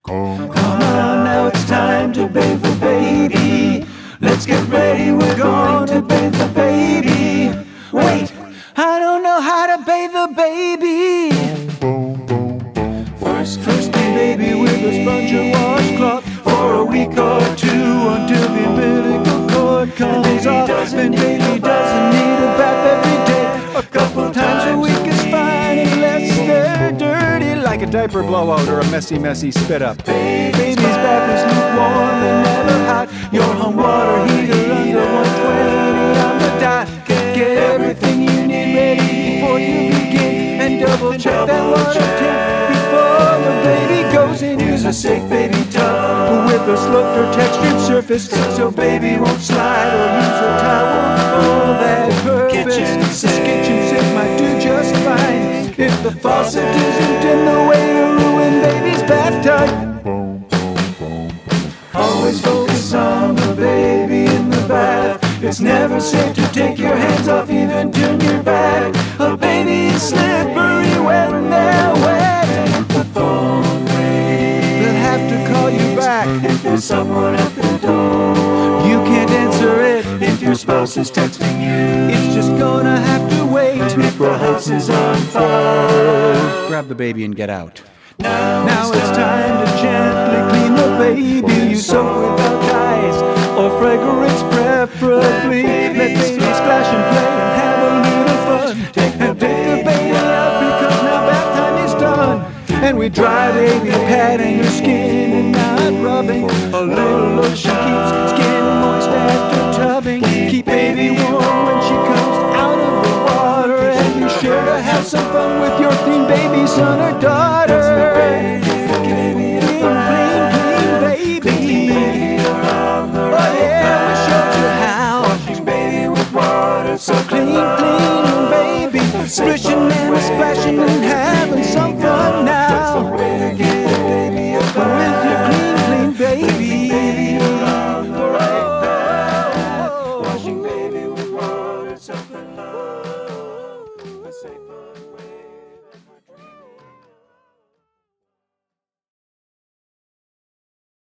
Come on, now it's time to bathe the baby. Let's get ready, we're going to bathe the baby. Wait, I don't know how to bathe the baby. First clean baby with a sponge and washcloth for a week or two until the umbilical cord comes off. And baby doesn't need a bath every day. A couple times a week is fine unless they're dirty, like a diaper blowout or a messy spit up. Baby's bath is lukewarm and never hot. Your home water heater under 120 on the dot. Get everything you need ready before you begin, and double check that water tank before the baby goes in. Use a safe baby tub with a sloped or textured surface so baby won't slide, or use a towel for that purpose. This kitchen sink might do just fine if the faucet isn't in the way to ruin baby's bathtub. Always focus on the baby in the bath. It's never safe to take your hands off, even turn your back. A baby is slippery when they're wet. The phone rings. They'll have to call you back if there's someone at the door. You can't answer it if your spouse is texting you. It's just gonna have to wait if the house is on fire. Grab the baby and get out. Now it's time to gently clean the baby. You soak without dyes or fragrance preferably. Let baby splash and play and have a little fun. And take the baby out because now bath time is done. And we dry baby, patting her skin and not rubbing. A little lotion keeps skin moist after tubbing. Keep baby warm when she comes out of the water. And be sure to have some fun with your clean baby son or daughter. Clean baby. Oh yeah, we showed you how. Washing baby with water, so clean baby. Splishing and splashing and